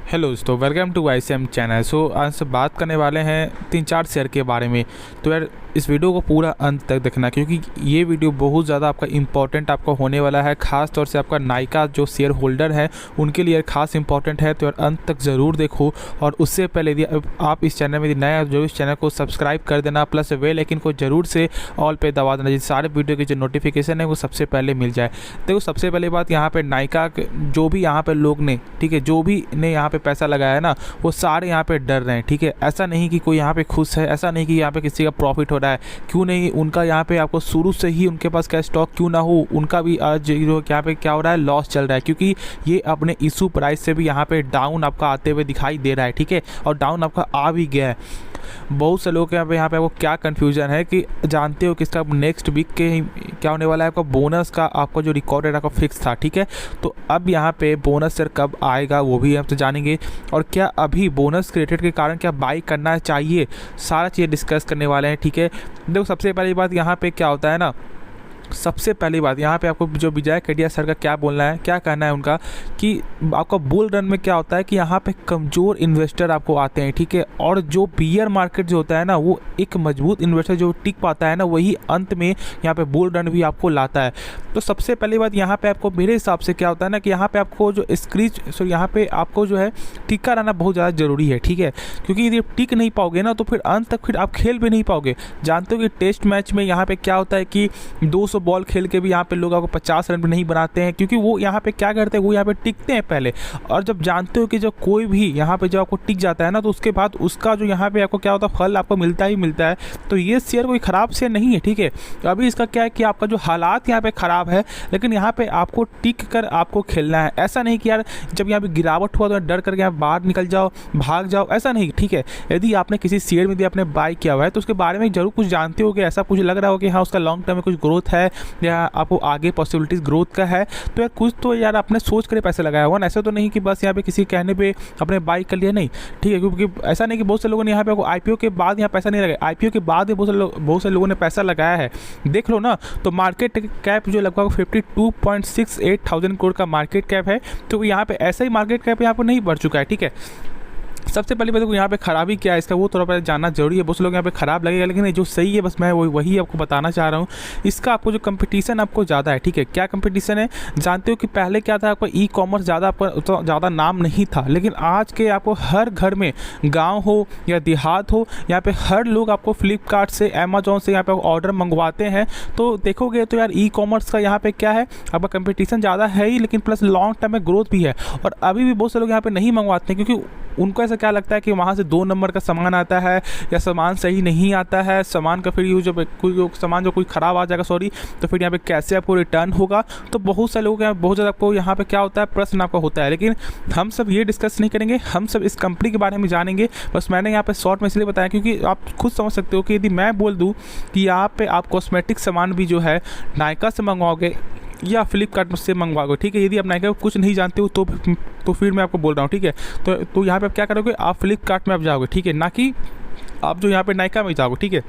Hello दोस्तों, welcome to ICM channel. आज से बात करने वाले हैं 3-4 शेयर के बारे में। तो यार इस वीडियो को पूरा अंत तक देखना, क्योंकि ये वीडियो बहुत ज़्यादा आपका इंपॉर्टेंट आपका होने वाला है। ख़ास तौर से आपका नायका जो शेयर होल्डर है उनके लिए खास इंपॉर्टेंट है। तो यार अंत तक ज़रूर देखो। और उससे पहले यदि आप इस चैनल में नया जो इस चैनल को सब्सक्राइब कर देना, प्लस बेल आइकन को ज़रूर से ऑल पे दबा देना, जिससे सारे वीडियो की जो नोटिफिकेशन है वो सबसे पहले मिल जाए। देखो सबसे पहले बात, यहाँ पर नायका जो भी यहाँ पर लोग ने, ठीक है, जो भी ने यहाँ पर पैसा लगाया है ना, वो सारे यहाँ पे डर रहे हैं। ठीक है, ऐसा नहीं कि कोई यहाँ पे खुश है, ऐसा नहीं कि यहाँ पे किसी का प्रॉफिट हो रहा है। क्यों नहीं, उनका यहाँ पे आपको शुरू से ही उनके पास क्या स्टॉक क्यों ना हो, उनका भी आज यहाँ पे क्या हो रहा है, लॉस चल रहा है, क्योंकि ये अपने इशू प्राइस से भी यहाँ पे डाउन आपका आते हुए दिखाई दे रहा है। ठीक है, और डाउन आपका आ भी गया है। बहुत से लोगों के यहाँ पे आपको क्या कन्फ्यूजन है कि जानते हो कि इसका नेक्स्ट वीक के क्या होने वाला है, आपका बोनस का आपका जो रिकॉर्ड है आपका फिक्स था। ठीक है, तो अब यहाँ पे बोनस सर कब आएगा वो भी आप जानेंगे, और क्या अभी बोनस क्रेडिट के कारण क्या बाई करना चाहिए, सारा चीज़ डिस्कस करने वाले हैं। ठीक है, देखो सबसे पहली बात यहाँ पे क्या होता है ना, सबसे पहली बात यहाँ पे आपको जो विजय केडिया सर का क्या बोलना है, क्या कहना है उनका, कि आपका बुल रन में क्या होता है कि यहाँ पे कमज़ोर इन्वेस्टर आपको आते हैं। ठीक है, और जो बियर मार्केट जो होता है ना, वो एक मजबूत इन्वेस्टर जो टिक पाता है ना, वही अंत में यहाँ पे बुल रन भी आपको लाता है। तो सबसे पहली बात यहाँ पे आपको मेरे हिसाब से क्या होता है ना, कि यहाँ पे आपको जो यहाँ पे आपको जो है टिका रहना बहुत ज़्यादा ज़रूरी है। ठीक है, क्योंकि यदि टिक नहीं पाओगे ना, तो फिर अंत तक फिर आप खेल भी नहीं पाओगे। जानते हो कि टेस्ट मैच में यहाँ पे क्या होता है कि 200 बॉल खेल के भी यहाँ पे लोग आपको 50 रन पे नहीं बनाते हैं, क्योंकि वो यहाँ पे क्या करते हैं, वो यहाँ पे टिकते हैं पहले। और जब जानते हो कि जब कोई भी यहाँ पे जब आपको टिक जाता है ना, तो उसके बाद उसका जो यहाँ पे आपको क्या होता है, फल आपको मिलता ही मिलता है। तो ये शेयर कोई ख़राब शेयर नहीं है। ठीक है, तो अभी इसका क्या है कि आपका जो हालात यहाँ पे ख़राब है, लेकिन यहाँ पे आपको टिक कर आपको खेलना है। ऐसा नहीं कि यार जब यहाँ पे गिरावट हुआ तो डर करके यहाँ बाहर निकल जाओ, भाग जाओ, ऐसा नहीं। ठीक है, यदि आपने किसी शेयर में यदि आपने बाय किया हुआ है तो उसके बारे में जरूर कुछ जानते हो कि ऐसा कुछ लग रहा हो कि हाँ उसका लॉन्ग टर्म में कुछ ग्रोथ है, या आपको आगे पॉसिबिलिटीज ग्रोथ का है, तो यार कुछ तो यार आपने सोच कर पैसे लगाया हुआ ना। ऐसा तो नहीं कि बस यहाँ पे किसी कहने पे अपने बाई कर लिया, नहीं। ठीक है, क्योंकि ऐसा नहीं कि बहुत से लोगों ने यहाँ पे IPO के बाद यहाँ पैसा नहीं लगाया, IPO के बाद बहुत से लोगों ने पैसा लगाया है। देख लो ना, तो मार्केट कैप जो लगभग 52.68 थाउजेंड करोड़ का मार्केट कैप है, तो यहाँ पे ऐसा ही मार्केट कैप यहाँ पर नहीं बढ़ चुका है। ठीक है, सबसे पहले बात यहाँ पे खराबी क्या है इसका, वो थोड़ा पहले जानना जरूरी है। बहुत लोग यहाँ पे खराब लगेगा, लेकिन जो सही है बस मैं वही आपको बताना चाह रहा हूँ। इसका आपको जो कंपटीशन आपको ज़्यादा है। ठीक है, क्या कंपटीशन है, जानते हो कि पहले क्या था, आपका ई-कॉमर्स ज़्यादा आपका तो ज़्यादा नाम नहीं था, लेकिन आज के आपको हर घर में, गाँव हो या देहात हो, यहाँ पर हर लोग आपको फ्लिपकार्ट से, अमेजोन से यहाँ पर ऑर्डर मंगवाते हैं। तो देखोगे तो यार ई-कॉमर्स का यहाँ पर क्या है, आपका कंपटीशन ज़्यादा है ही, लेकिन प्लस लॉन्ग टर्म में ग्रोथ भी है। और अभी भी बहुत से लोग यहाँ पर नहीं मंगवाते हैं, क्योंकि उनको ऐसा क्या लगता है कि वहाँ से 2 नंबर का सामान आता है, या सामान सही नहीं आता है, सामान का फिर यूज जब कोई सामान जो कोई ख़राब आ जाएगा तो फिर यहाँ पे कैसे आपको रिटर्न होगा। तो बहुत सारे लोगों के बहुत ज़्यादा आपको यहाँ पे क्या होता है, प्रश्न आपका होता है। लेकिन हम सब ये डिस्कस नहीं करेंगे, हम सब इस कंपनी के बारे में जानेंगे। बस मैंने यहाँ पे शॉर्ट में इसलिए बताया क्योंकि आप खुद समझ सकते हो कि यदि मैं बोल दूँ कि यहाँ पे आप कॉस्मेटिक सामान भी जो है नायका से मंगवाओगे या फ्लिपकार्ट से मंगवाओगे। ठीक है, यदि आप नायका को कुछ नहीं जानते हो तो फिर मैं आपको बोल रहा हूँ। ठीक है, तो यहाँ पे आप क्या करोगे, आप फ्लिपकार्ट में आप जाओगे। ठीक है, ना कि आप जो यहाँ पे नायका में जाओगे। ठीक है,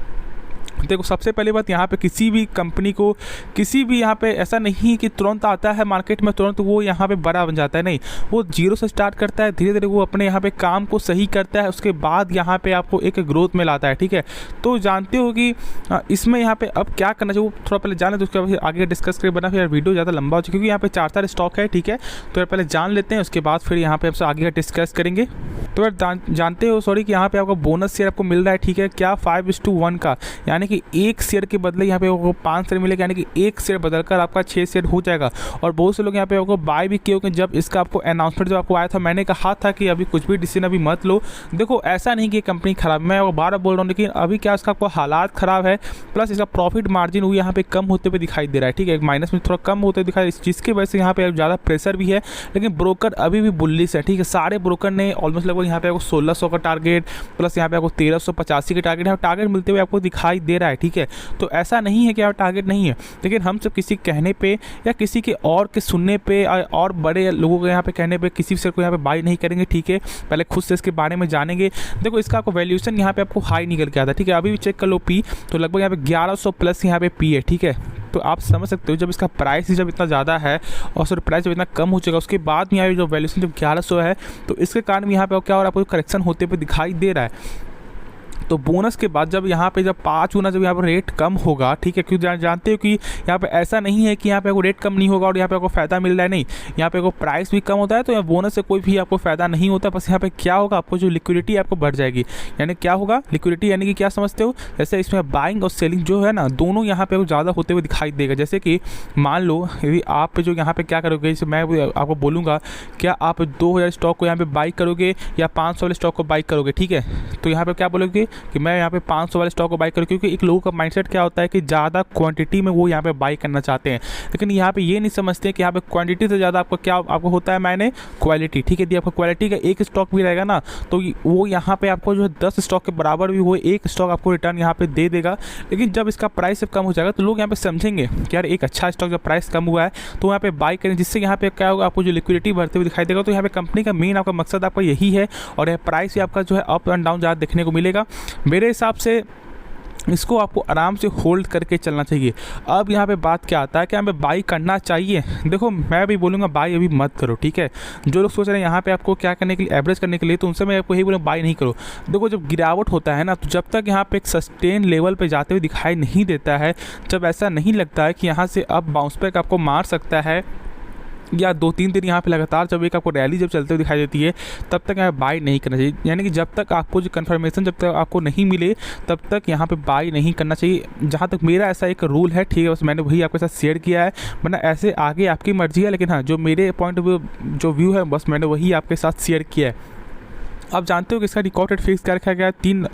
देखो सबसे पहली बात, यहाँ पे किसी भी कंपनी को किसी भी यहाँ पे ऐसा नहीं कि तुरंत आता है मार्केट में, तुरंत वो यहाँ पे बड़ा बन जाता है, नहीं। वो जीरो से स्टार्ट करता है, धीरे धीरे वो अपने यहाँ पे काम को सही करता है, उसके बाद यहाँ पे आपको एक ग्रोथ में लाता है। ठीक है, तो जानते हो कि इसमें यहाँ पे अब क्या करना चाहिए वो थोड़ा पहले जान लेते, उसके बाद आगे डिस्कस करें, बना फिर वीडियो ज़्यादा लंबा हो जाए, क्योंकि यहाँ पे 4 स्टॉक है। ठीक है, तो यार पहले जान लेते हैं, उसके बाद फिर यहाँ पे आपसे आगे का डिस्कस करेंगे। तो यार जानते हो सॉरी कि यहाँ पे आपको बोनस शेयर आपको मिल रहा है। ठीक है, क्या 5:1 का, यानी कि एक शेयर के बदले यहाँ पे आपको 5 शेयर मिलेगा, यानी कि एक शेयर बदलकर आपका 6 शेयर हो जाएगा। और बहुत से लोग यहाँ पे आपको बाय भी किए, क्योंकि जब इसका आपको अनाउंसमेंट जब आपको आया था, मैंने कहा था कि अभी कुछ भी डिसीजन अभी मत लो। देखो ऐसा नहीं कि कंपनी खराब, मैं आपको बार बोल रहा हूँ, लेकिन अभी क्या इसका आपको हालात ख़राब है, प्लस इसका प्रॉफिट मार्जिन वो यहाँ पे कम होते हुए दिखाई दे रहा है। ठीक है, माइनस में थोड़ा कम होते दिखाई, जिसकी वजह से यहाँ पे ज़्यादा प्रेशर भी है, लेकिन ब्रोकर अभी भी बुलिश है। ठीक है, सारे ब्रोकर ने ऑलमोस्ट लगभग यहाँ पे आपको 1600 का टारगेट, प्लस यहाँ पे आपको 1385 के टारगेट मिलते हुए आपको दिखाई दे रहा है। ठीक है, तो ऐसा नहीं है कि आप टारगेट नहीं है, लेकिन हम सब किसी कहने पे या किसी के और के सुनने पे और बड़े लोगों के यहाँ पे कहने पे किसी शेयर को यहाँ पे बाई नहीं करेंगे। ठीक है, पहले खुद से इसके बारे में जानेंगे। देखो इसका आपको वैल्यूएशन यहाँ पे आपको हाई निकल के आता है। ठीक है, अभी भी चेक कर लो पी, तो लगभग यहाँ पे 1100 प्लस यहाँ पे पी है। ठीक है, तो आप समझ सकते हो जब इसका प्राइस ही जब इतना ज़्यादा है और सर प्राइस जब इतना कम हो चुका उसके बाद में यहाँ पे जो वैल्यूएशन जब 1100 है, तो इसके कारण यहाँ पे क्या हो रहा है, आपको करेक्शन होते हुए दिखाई दे रहा है। तो बोनस के बाद जब यहाँ पे जब 5 गुना जब यहाँ पर रेट कम होगा, ठीक है, क्योंकि जानते हो कि यहाँ पे ऐसा नहीं है कि यहाँ पे आपको रेट कम नहीं होगा और यहाँ पे आपको फ़ायदा मिल रहा है, नहीं, यहाँ पे आपको प्राइस भी कम होता है, तो यहाँ बोनस से कोई भी आपको फ़ायदा नहीं होता। बस यहाँ पे क्या होगा, आपको जो लिक्विडिटी आपको बढ़ जाएगी। यानी क्या होगा लिक्विडिटी, यानी कि क्या समझते हो, जैसे इसमें बाइंग और सेलिंग जो है ना, दोनों यहाँ पे ज़्यादा होते हुए दिखाई देगा। जैसे कि मान लो यदि आप जो यहाँ पे क्या करोगे, जैसे मैं आपको बोलूँगा क्या आप 2000 स्टॉक को यहाँ पे बाई करोगे या 500 वाले स्टॉक को बाई करोगे, ठीक है, तो यहाँ पे क्या बोलोगे कि मैं यहाँ पे 500 वाले स्टॉक को बाई करूँ, क्योंकि एक लोगों का माइंडसेट क्या होता है कि ज़्यादा क्वांटिटी में वो यहाँ पे बाई करना चाहते हैं। लेकिन यहाँ पे ये नहीं समझते कि यहाँ पे क्वांटिटी से ज़्यादा आपको क्या आपको होता है, मैंने क्वालिटी, ठीक है, यदि आपको क्वालिटी का एक स्टॉक भी रहेगा ना, तो वो यहाँ पे आपको जो है 10 स्टॉक के बराबर भी वो एक स्टॉक आपको रिटर्न यहाँ पे दे देगा। लेकिन जब इसका प्राइस जब कम हो जाएगा तो लोग यहाँ पे समझेंगे कि यार एक अच्छा स्टॉक जब प्राइस कम हुआ है तो यहाँ पे बाई करें, जिससे यहाँ पे क्या होगा, आपको जो लिक्विडिटी बढ़ते हुए दिखाई देगा। तो यहाँ पे कंपनी का मेन आपका मकसद आपका यही है, और यह प्राइस भी आपका जो है अप एंड डाउन ज़्यादा देखने को मिलेगा। मेरे हिसाब से इसको आपको आराम से होल्ड करके चलना चाहिए। अब यहाँ पे बात क्या आता है कि हमें बाई करना चाहिए। देखो मैं भी बोलूँगा बाई अभी मत करो, ठीक है। जो लोग सोच रहे हैं यहाँ पे आपको क्या करने के लिए, एवरेज करने के लिए, तो उनसे मैं आपको यही बोलूँगा बाई नहीं करो। देखो जब गिरावट होता है ना, तो जब तक यहाँ पे एक सस्टेन लेवल पे जाते हुए दिखाई नहीं देता है, जब ऐसा नहीं लगता है कि यहाँ से अब बाउंस बैक आपको मार सकता है, या 2-3 दिन यहाँ पे लगातार जब एक आपको रैली जब चलते हुए दिखाई देती है, तब तक यहाँ बाई नहीं करना चाहिए। यानी कि जब तक आपको जो कन्फर्मेशन जब तक आपको नहीं मिले तब तक यहाँ पे बाई नहीं करना चाहिए। जहाँ तक मेरा ऐसा एक रूल है, ठीक है, बस मैंने वही आपके साथ शेयर किया है, वरना ऐसे आगे आपकी मर्जी है। लेकिन हाँ, जो मेरे पॉइंट ऑफ व्यू जो व्यू है, बस मैंने वही आपके साथ शेयर किया है। आप जानते हो कि इसका रिकॉर्ड रेट फिक्स कर रखा गया है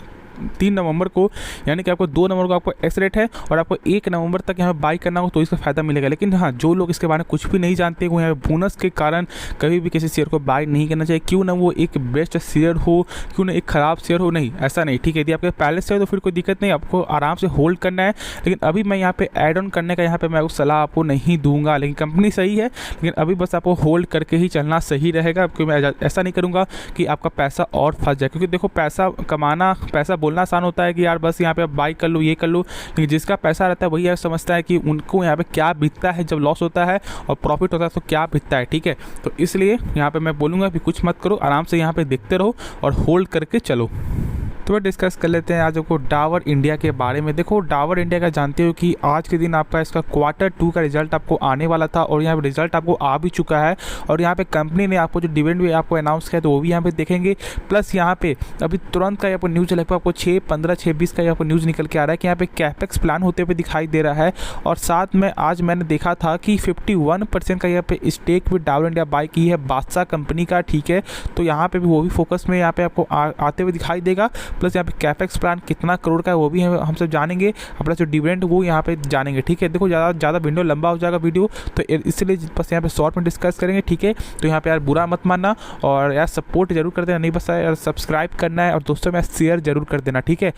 3 नवंबर को, यानी कि आपको 2 नवंबर को आपको एक्स रेट है और आपको 1 नवंबर तक यहाँ बाई करना हो तो इसका फ़ायदा मिलेगा। लेकिन हाँ, जो लोग इसके बारे में कुछ भी नहीं जानते, वो यहाँ बोनस के कारण कभी भी किसी शेयर को बाई नहीं करना चाहिए। क्यों ना वो एक बेस्ट शेयर हो, क्यों ना एक ख़राब शेयर हो, नहीं, ऐसा नहीं, ठीक है। यदि आपके पहले से हो तो फिर कोई दिक्कत नहीं, आपको आराम से होल्ड करना है। लेकिन अभी मैं यहाँ पे ऐड ऑन करने का यहाँ पे मैं सलाह आपको नहीं दूंगा। लेकिन कंपनी सही है, लेकिन अभी बस आपको होल्ड करके ही चलना सही रहेगा। क्योंकि मैं ऐसा नहीं करूँगा कि आपका पैसा और फंस जाए, क्योंकि देखो पैसा कमाना, पैसा बोलना आसान होता है कि यार बस यहाँ पे आप बाई कर लो, ये कर लो, लेकिन जिसका पैसा रहता है वही यार समझता है कि उनको यहाँ पे क्या बीतता है जब लॉस होता है और प्रॉफिट होता है तो क्या बीतता है, ठीक है। तो इसलिए यहाँ पे मैं बोलूँगा कि कुछ मत करो, आराम से यहाँ पे देखते रहो और होल्ड करके चलो। तो मैं डिस्कस कर लेते हैं आज आपको डाबर इंडिया के बारे में। देखो डाबर इंडिया का जानते हो कि आज के दिन आपका इसका Q2 का रिजल्ट आपको आने वाला था और यहाँ पे रिजल्ट आपको आ भी चुका है। और यहाँ पे कंपनी ने आपको जो डिविडेंड भी आपको अनाउंस किया तो वो भी यहाँ पे देखेंगे। प्लस यहाँ पे अभी तुरंत का यहाँ पर न्यूज़ लगभग आपको 6-15, 6-20 का यहाँ पर न्यूज़ निकल के आ रहा है कि यहाँ पे कैपेक्स प्लान होते हुए दिखाई दे रहा है। और साथ में आज मैंने देखा था कि 51% का यहाँ पे स्टेक भी डाबर इंडिया बाई की है बादशाह कंपनी का, ठीक है। तो यहाँ पे भी वो भी फोकस में यहाँ पे आपको आते हुए दिखाई देगा। प्लस यहाँ पे कैपेक्स प्लान कितना करोड़ का है वो भी हम सब जानेंगे, अपना जो डिविडेंड वो यहाँ पे जानेंगे, ठीक है। देखो ज़्यादा विंडो लंबा हो जाएगा वीडियो, तो इसलिए बस यहाँ पे शॉर्ट में डिस्कस करेंगे, ठीक है। तो यहाँ पे यार बुरा मत मानना और यार सपोर्ट जरूर कर देना, नहीं बस यार सब्सक्राइब करना है और दोस्तों में शेयर जरूर कर देना, ठीक है।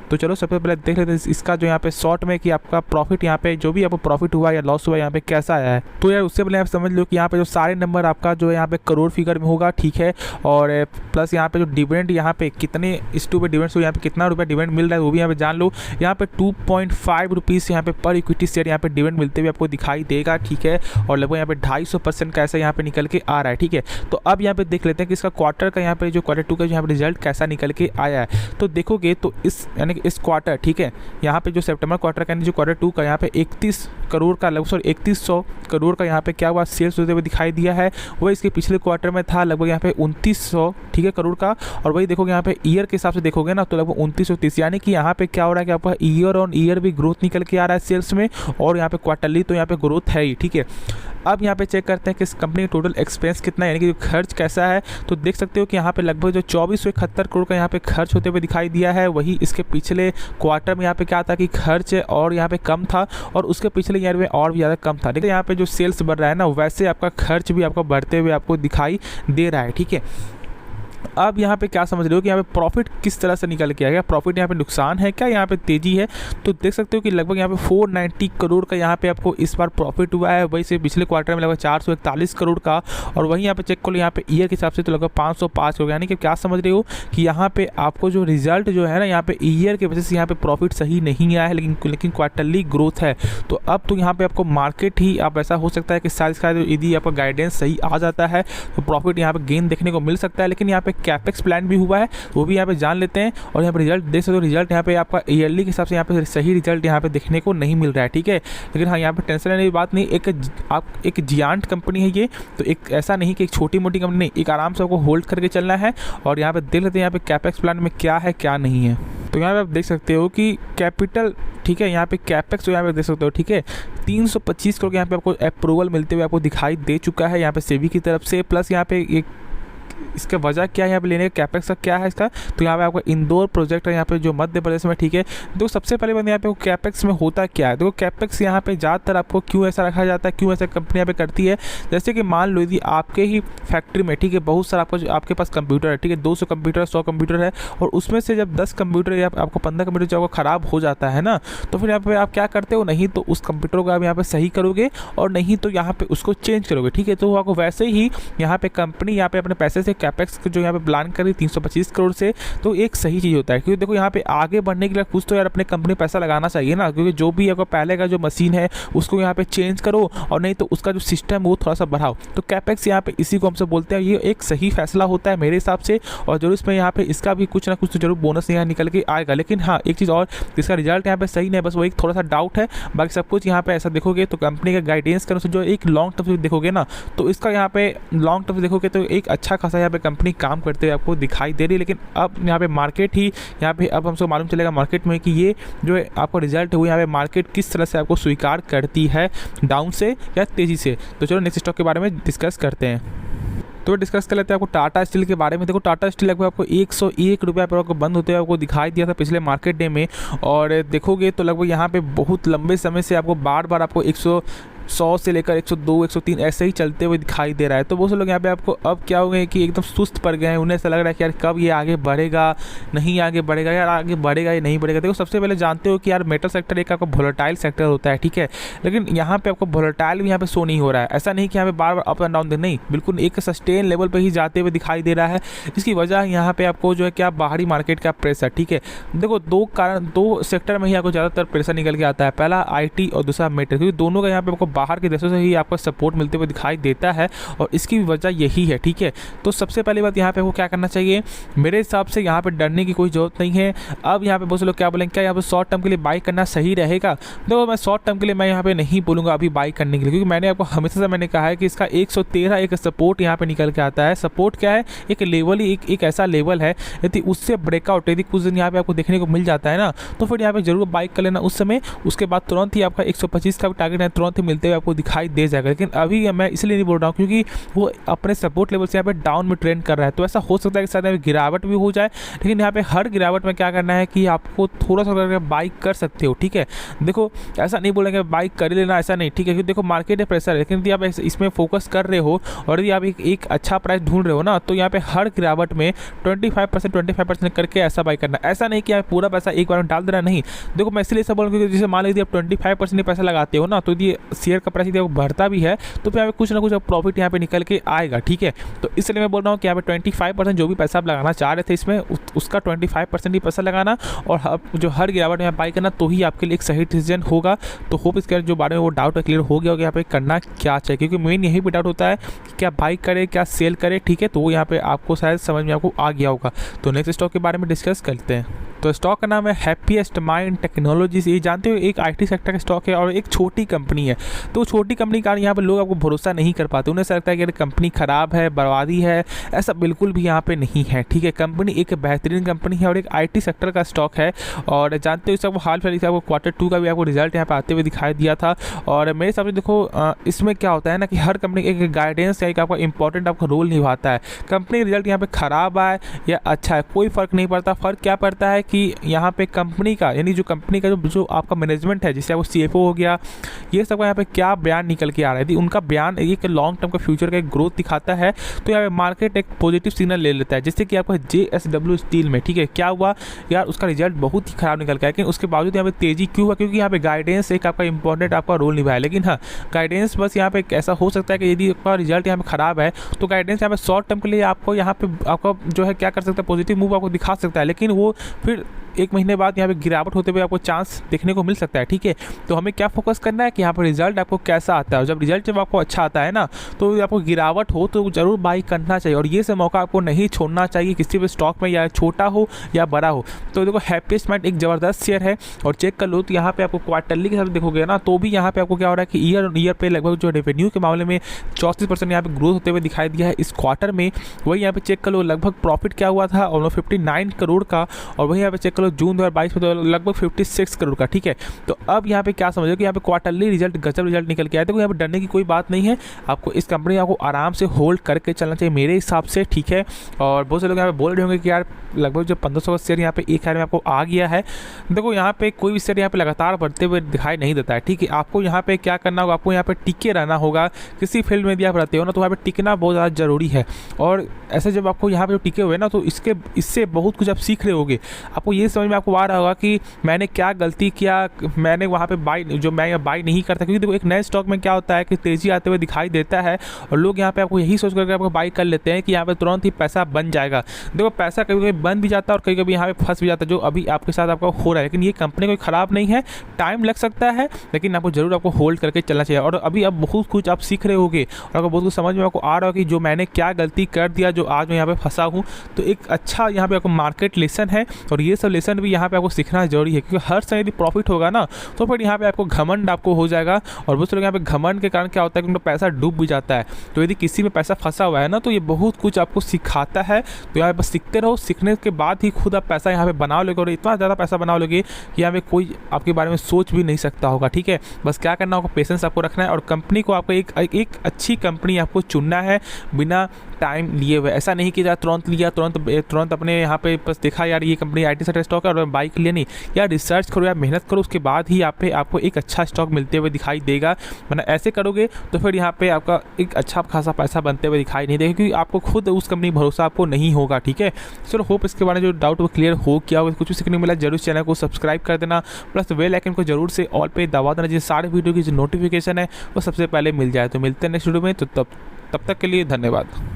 तो चलो सबसे पहले देख लेते हैं इसका जो यहाँ पे शॉर्ट में कि आपका प्रॉफिट यहाँ पे जो भी आपको प्रॉफिट हुआ या लॉस हुआ यहाँ पे कैसा आया है। तो यार उससे पहले आप समझ लो कि यहाँ पे जो सारे नंबर आपका जो है यहाँ पे करोड़ फिगर में होगा, ठीक है। और प्लस यहाँ पे जो डिविडेंड यहाँ पे कितने इस पे डिविडेंड यहाँ पे कितना रुपया डिविडेंड मिल रहा है वो भी यहाँ पे जान लो। यहाँ पे 2.5 रुपीज़ यहाँ पे पर इक्विटी शेयर यहाँ पे डिविडेंड मिलते हुए आपको दिखाई देगा, ठीक है। और लगभग यहाँ पे 250% का ऐसा यहाँ पे निकल के आ रहा है, ठीक है। तो अब यहाँ पे देख लेते हैं कि इसका क्वार्टर का यहाँ पे जो Q2 का यहाँ पे रिजल्ट कैसा निकल के आया है। तो देखोगे तो इस यानी कि इस क्वार्टर, ठीक है, यहाँ पे जो सितंबर क्वार्टर का जो Q2 का यहाँ पे 31 करोड़ का लगभग 3100 करोड़ का यहाँ पे क्या हुआ सेल्स होते हुए दिखाई दिया है। वही इसके पिछले क्वार्टर में था लगभग यहाँ पे 2900, ठीक है, करोड़ का। और वही देखोगे यहाँ पे ईयर के हिसाब से देखोगे ना तो लगभग 2930, यानी कि यहाँ पे क्या हो रहा है कि आपका ईयर ऑन ईयर भी ग्रोथ निकल के आ रहा है सेल्स में, और यहाँ पे क्वार्टरली तो यहाँ पे ग्रोथ है ही, ठीक है। अब यहाँ पे चेक करते हैं कि इस कंपनी का टोटल एक्सपेंस कितना है, यानी कि खर्च कैसा है। तो देख सकते हो कि यहाँ पे लगभग जो 2471 करोड़ का यहाँ पे खर्च होते हुए दिखाई दिया है। वही इसके पिछले क्वार्टर में यहाँ पे क्या था कि खर्च और यहाँ पे कम था, और उसके पिछले ईयर में और भी ज़्यादा कम था। लेकिन यहाँ पे जो सेल्स बढ़ रहा है ना, वैसे आपका खर्च भी आपको बढ़ते हुए आपको दिखाई दे रहा है, ठीक है। अब यहाँ पे क्या समझ रहे हो कि यहाँ पे प्रॉफिट किस तरह से निकल के आएगा, प्रॉफिट यहाँ पे नुकसान है क्या, यहाँ पे तेजी है। तो देख सकते हो कि लगभग यहाँ पे 490 करोड़ का यहाँ पे आपको इस बार प्रॉफिट हुआ है। वही से पिछले क्वार्टर में लगभग 441 करोड़ का, और वहीं यहाँ पे चेक कर लो यहाँ पे ईयर के हिसाब से तो लगभग 505 करोड़। यानी कि क्या समझ रहे हो कि यहाँ पे आपको जो रिजल्ट जो है ना, यहाँ पे ईयर के वजह से यहाँ पे प्रॉफिट सही नहीं आया है, लेकिन क्वार्टरली ग्रोथ है। तो अब तो यहाँ पे आपको मार्केट ही, आप ऐसा हो सकता है कि शायद यदि आपका गाइडेंस सही आ जाता है तो प्रॉफिट यहाँ पे गेन देखने को मिल सकता है। लेकिन यहाँ पे कैपेक्स प्लान भी हुआ है, वो भी यहाँ पे जान लेते हैं। और यहाँ पे रिजल्ट देख सकते हो, रिजल्ट यहाँ पे आपका ईयरली के हिसाब से यहाँ पे सही रिजल्ट यहाँ पे देखने को नहीं मिल रहा है, ठीक है। लेकिन हाँ, यहाँ पे टेंशन लेने की बात नहीं, एक जियांट कंपनी है ये, तो एक ऐसा नहीं कि एक छोटी मोटी कंपनी नहीं, एक आराम से आपको होल्ड करके चलना है। और यहाँ पे देख लेते हैं यहाँ पे कैपेक्स प्लान में क्या है क्या नहीं है। तो यहाँ पे आप देख सकते हो कि कैपिटल, ठीक है, यहाँ पे कैपेक्स तो यहाँ पे देख सकते हो, ठीक है, 325 करोड़ यहाँ पे आपको अप्रूवल मिलते हुए आपको दिखाई दे चुका है यहाँ पे सेबी की तरफ से। प्लस यहाँ पे एक इसका वजह क्या है यहाँ पे लेने का, कैपेक्स का क्या है इसका, तो यहाँ पे आपका इंदौर प्रोजेक्ट है यहाँ पे जो मध्य प्रदेश में, ठीक है। देखो सबसे पहले बात यहाँ पे कैपेक्स में होता क्या है, देखो कैपेक्स यहाँ पे ज़्यादातर आपको क्यों ऐसा रखा जाता है, क्यों ऐसा कंपनी यहाँ पे करती है। जैसे कि मान लो यदि आपके ही फैक्ट्री में, ठीक है, बहुत सारा आपके पास कंप्यूटर है, ठीक है, 200 कंप्यूटर 100 कंप्यूटर है, और उसमें से जब 10 कंप्यूटर या आपको 15 कंप्यूटर जब ख़राब हो जाता है ना, तो फिर यहाँ पे आप क्या करते हो, नहीं तो उस कंप्यूटर को आप यहाँ पे सही करोगे और नहीं तो यहाँ पे उसको चेंज करोगे, ठीक है। तो आपको वैसे ही यहाँ पे कंपनी यहाँ पे अपने पैसे से कैपेक्स जो यहाँ पे प्लान करी 325 करोड़ से, तो एक सही चीज़ होता है। क्योंकि देखो यहाँ पे आगे बढ़ने के लिए कुछ तो यार अपने कंपनी पैसा लगाना चाहिए ना, क्योंकि जो भी आपका पहले का जो मशीन है उसको यहाँ पे चेंज करो और नहीं तो उसका जो सिस्टम है वो थोड़ा सा बढ़ाओ। तो कैपेक्स यहाँ पे इसी को हमसे बोलते हैं, ये एक सही फैसला होता है मेरे हिसाब से। और जरूर इसमें यहाँ पे इसका भी कुछ ना कुछ तो जरूर बोनस यहाँ निकल के आएगा। लेकिन हाँ, एक चीज़ और, इसका रिजल्ट यहाँ पे सही नहीं, बस वो एक थोड़ा सा डाउट है। बाकी सब कुछ यहाँ पे ऐसा देखोगे तो कंपनी का गाइडेंस करने से जो एक लॉन्ग टर्म देखोगे ना, तो इसका यहाँ पे लॉन्ग टर्म देखोगे तो एक अच्छा खासा यहाँ पे कंपनी काम करते हुए आपको दिखाई दे रही है। लेकिन अब यहाँ पे मार्केट ही यहाँ पे अब हमसे मालूम चलेगा मार्केट में कि ये जो है आपको रिजल्ट है वो यहाँ पे मार्केट किस तरह से आपको स्वीकार करती है, डाउन से या तेज़ी से। तो चलो नेक्स्ट स्टॉक के बारे में डिस्कस करते हैं। तो डिस्कस कर लेते हैं आपको टाटा स्टील के बारे में। देखो टाटा स्टील लगभग आपको 101 रुपये पर आपको बंद होते हुए आपको दिखाई दिया था पिछले मार्केट डे में। और देखोगे तो लगभग यहाँ पे बहुत लंबे समय से आपको बार बार आपको 100 से लेकर 102 103 ऐसे ही चलते हुए दिखाई दे रहा है। तो बहुत से लोग यहाँ पे आपको अब क्या हो गए कि एकदम सुस्त पड़ गए हैं, उन्हें ऐसा लग रहा है कि यार कब ये आगे बढ़ेगा, नहीं आगे बढ़ेगा, यार आगे बढ़ेगा या नहीं बढ़ेगा। देखो सबसे पहले जानते हो कि यार मेटल सेक्टर एक आपका वोलेटाइल सेक्टर होता है, ठीक है। लेकिन यहाँ पे आपको वोलेटाइल भी यहाँ पे शो नहीं हो रहा है। ऐसा नहीं कि यहाँ पे बार बार अप एंड डाउन, नहीं, बिल्कुल एक सस्टेन लेवल पर ही जाते हुए दिखाई दे रहा है। इसकी वजह यहाँ पे आपको जो है क्या, बाहरी मार्केट का प्रेशर, ठीक है। देखो दो सेक्टर में ही आपको ज़्यादातर प्रेशर निकल के आता है, पहला IT और दूसरा मेटल, क्योंकि दोनों का यहाँ पे आपको बाहर के देशों से ही आपको सपोर्ट मिलते हुए दिखाई देता है और इसकी वजह यही है, ठीक है। तो सबसे पहली बात यहाँ पे आपको क्या करना चाहिए, मेरे हिसाब से यहाँ पे डरने की कोई जरूरत नहीं है। अब यहाँ पे बहुत से लोग क्या बोलेंगे, क्या यहाँ पे शॉर्ट टर्म के लिए बाई करना सही रहेगा। देखो मैं शॉर्ट टर्म के लिए मैं यहाँ पे नहीं बोलूँगा अभी बाई करने के लिए, क्योंकि मैंने आपको हमेशा से मैंने कहा है कि इसका 113 एक सपोर्ट यहाँ पे निकल के आता है। सपोर्ट क्या है, एक लेवल ही एक ऐसा लेवल है, यदि उससे ब्रेकआउट यदि कुछ दिन यहाँ पे आपको देखने को मिल जाता है ना, तो फिर यहाँ पे जरूर बाई कर लेना उस समय। उसके बाद तुरंत ही आपका 125 का टारगेट है, तुरंत ही मिलते हुए आपको दिखाई दे जाएगा। लेकिन अभी मैं इसलिए नहीं बोल रहा हूँ क्योंकि वो अपने सपोर्ट लेवल से यहाँ पे डाउन में ट्रेंड कर रहा है, तो ऐसा हो सकता है कि शायद गिरावट भी हो जाए। लेकिन यहाँ पे हर गिरावट में क्या करना है कि आपको थोड़ा सा करके बाई कर सकते हो, ठीक है। देखो ऐसा नहीं बोलेंगे बाई कर ही लेना, ऐसा नहीं, ठीक है, क्योंकि देखो मार्केट है, प्रेशर है। लेकिन यदि आप इसमें फोकस कर रहे हो और यदि आप एक अच्छा प्राइस ढूंढ रहे हो ना, तो यहाँ पे हर गिरावट में 25% करके ऐसा बाई करना। ऐसा नहीं कि आप पूरा पैसा एक बार में डाल देना, नहीं। देखो मैं इसलिए सब बोल रहा हूँ क्योंकि जैसे मान लीजिए आप 25% पैसा लगाते हो ना, तो यदि शेयर का प्राइस यदि बढ़ता भी है तो फिर यहाँ पे कुछ ना कुछ प्रॉफिट यहाँ पे निकल के आएगा, ठीक है। तो इसलिए मैं बोल रहा हूँ कि यहाँ पे 25% जो भी पैसा आप लगाना चाह रहे थे इसमें उसका 25% ही पैसा लगाना और जो हर गिरावट में बाई करना, तो ही आपके लिए एक सही डिसीजन होगा। तो होप इसके जो बारे में वो डाउट क्लियर हो गया होगा यहाँ पे करना क्या चाहिए, क्योंकि मेन यही भी डाउट होता है कि क्या बाई करे क्या सेल करे, ठीक है। तो वो यहाँ पे आपको शायद समझ में आपको आ गया होगा। तो नेक्स्ट स्टॉक के बारे में डिस्कस करते हैं। तो स्टॉक का नाम है हैप्पीएस्ट माइंड टेक्नोलॉजीज। ये जानते हो एक IT सेक्टर का स्टॉक है और एक छोटी कंपनी है। तो छोटी कंपनी का यहाँ पे लोग आपको भरोसा नहीं कर पाते, उन्हें ऐसा लगता है कि कंपनी खराब है, बर्बादी है। ऐसा बिल्कुल भी यहाँ पे नहीं है, ठीक है। कंपनी एक बेहतरीन कंपनी है और एक IT सेक्टर का स्टॉक है। और जानते हो इसका हाल फिलहाल आपको Q2 का भी आपको रिजल्ट यहाँ पे आते हुए दिखाई दिया था। और मेरे हिसाब से देखो इसमें क्या होता है ना कि हर कंपनी एक गाइडेंस या एक आपका इंपॉर्टेंट आपका रोल निभाता है। कंपनी का रिजल्ट यहाँ पे खराब आए या अच्छा है कोई फ़र्क नहीं पड़ता। फ़र्क क्या पड़ता है कि यहाँ पे कंपनी का यानी जो कंपनी का जो आपका मैनेजमेंट है, जैसे आपको CFO हो गया, ये सब का यहाँ पे क्या बयान निकल के आ रहा है। यदि उनका बयान एक लॉन्ग टर्म का फ्यूचर का एक ग्रोथ दिखाता है तो यहाँ पे मार्केट एक पॉजिटिव सिग्नल ले लेता है। जैसे कि आपका JSW स्टील में, ठीक है, क्या हुआ यार, उसका रिजल्ट बहुत ही खराब निकल गया, लेकिन उसके बावजूद यहाँ पे तेजी क्यों हुआ, क्योंकि यहाँ पे गाइडेंस एक आपका इंपॉर्टेंट आपका रोल निभाया। लेकिन हाँ, गाइडेंस बस यहाँ पे ऐसा हो सकता है कि यदि आपका रिजल्ट यहाँ पे खराब है तो गाइडेंस यहाँ पे शॉर्ट टर्म के लिए आपको यहाँ पे आपका जो है क्या कर सकता है, पॉजिटिव मूव आपको दिखा सकता है, लेकिन वो फिर 1 महीने बाद यहाँ पे गिरावट होते हुए आपको चांस देखने को मिल सकता है। ठीक है, तो हमें क्या फोकस करना है कि यहाँ पर रिजल्ट आपको कैसा आता है, और जब रिजल्ट आपको अच्छा आता है ना तो आपको गिरावट हो तो ज़रूर बाई करना चाहिए, और ये से मौका आपको नहीं छोड़ना चाहिए किसी भी स्टॉक में, या छोटा हो या बड़ा हो। तो देखो हैप्पीएस्ट माइंड एक ज़बरदस्त शेयर है, और चेक कर लो तो यहाँ पे आपको क्वार्टरली के साथ देखोगे ना तो भी यहाँ पे आपको क्या हो रहा है कि ईयर ऑन ईयर पे लगभग जो रेवेन्यू के मामले में 34% यहाँ पे ग्रोथ होते हुए दिखाई दिया है इस क्वार्टर में। वही यहाँ पे चेक कर लो लगभग प्रॉफिट क्या हुआ था ऑलमोस्ट 59 करोड़ का, और वही यहाँ पे चेक कर लो जून 2022 में तो लगभग 56 करोड़ का। ठीक है, तो अब यहाँ पे क्या समझो कि यहाँ पे क्वार्टरली रिजल्ट गजब रिजल्ट निकल के आया, तो यहाँ पे डरने की कोई बात नहीं है। आपको इस कंपनी आपको आराम से होल्ड करके चलना चाहिए मेरे हिसाब से। ठीक है, और बहुत से लोग यहाँ पे बोल रहे होंगे कि यार लगभग जो 1500 का शेयर यहाँ पे एक हायर में आपको आ गया है। देखो यहाँ पे कोई भी शेयर यहाँ पे लगातार बढ़ते हुए दिखाई नहीं देता है। ठीक है, आपको यहाँ पे क्या करना होगा, आपको यहाँ पे टिके रहना होगा। किसी फील्ड में भी आप रहते हो ना तो यहाँ पे टिकना बहुत ज़्यादा ज़रूरी है, और ऐसे जब आपको यहाँ पे टिके हुए ना तो इससे बहुत कुछ आप सीख रहे होगे। आपको ये समझ में आपको आ रहा होगा कि मैंने क्या गलती किया, मैंने वहाँ पे मैं बाई नहीं करता, क्योंकि देखो एक नए स्टॉक में क्या होता है कि तेज़ी आते हुए दिखाई देता है और लोग यहाँ पे आपको यही सोच करके आपको बाई कर लेते हैं कि यहाँ पे तुरंत ही पैसा बन जाएगा। देखो पैसा कभी कभी बन भी जाता है और कभी कभी यहाँ पे फंस भी जाता है, जो अभी आपके साथ आपका हो रहा है। लेकिन ये कंपनी कोई ख़राब नहीं है, टाइम लग सकता है, लेकिन आपको जरूर आपको होल्ड करके चलना चाहिए। और अभी अब बहुत कुछ आप सीख रहे होगे और आपको बहुत कुछ समझ में आपको आ रहा है कि जो मैंने क्या गलती कर दिया जो आज मैं यहाँ पे फंसा हूँ। तो एक अच्छा यहाँ पे आपको मार्केट लेसन है, और ये सब लेसन भी यहाँ पे आपको सीखना जरूरी है, क्योंकि हर समय यदि प्रॉफिट होगा ना तो फिर यहाँ पे आपको घमंड आपको हो जाएगा, और बहुत से लोग यहाँ पे घमंड के कारण क्या होता है कि उनका पैसा डूब भी जाता है। तो यदि किसी में पैसा फंसा हुआ है ना तो ये बहुत कुछ आपको सिखाता है। तो यहाँ पे सीखते रहो, सीखने के बाद ही खुद आप पैसा यहाँ पे बना लोगे, और इतना ज़्यादा पैसा बना लोगे कि यहाँ पे कोई आपके बारे में सोच भी नहीं सकता होगा। ठीक है, बस क्या करना होगा, पेशेंस आपको रखना है, और कंपनी को आपको एक अच्छी कंपनी आपको चुनना है बिना टाइम लिए हुए। ऐसा नहीं कि यार तुरंत लिया, तुरंत अपने यहाँ पे बस देखा यार ये कंपनी IT सेक्टर स्टॉक है और बाई के लिए नहीं, यार रिसर्च करो, यार मेहनत करो, उसके बाद ही यहाँ पे आपको एक अच्छा स्टॉक मिलते हुए दिखाई देगा। वरना ऐसे करोगे तो फिर यहाँ पे आपका एक अच्छा खासा पैसा बनते हुए दिखाई नहीं देगा, क्योंकि आपको खुद उस कंपनी भरोसा आपको नहीं होगा। ठीक है, चलो होप इसके बारे में जो डाउट वो क्लियर हो क्या होगा, कुछ भी सीखने मिला जरूर चैनल को सब्सक्राइब कर देना, प्लस बेल आइकन को जरूर से ऑल पे दबा देना, जिससे सारे वीडियो की जो नोटिफिकेशन है वो सबसे पहले मिल जाए। तो मिलते हैं नेक्स्ट वीडियो में, तो तब तक के लिए धन्यवाद।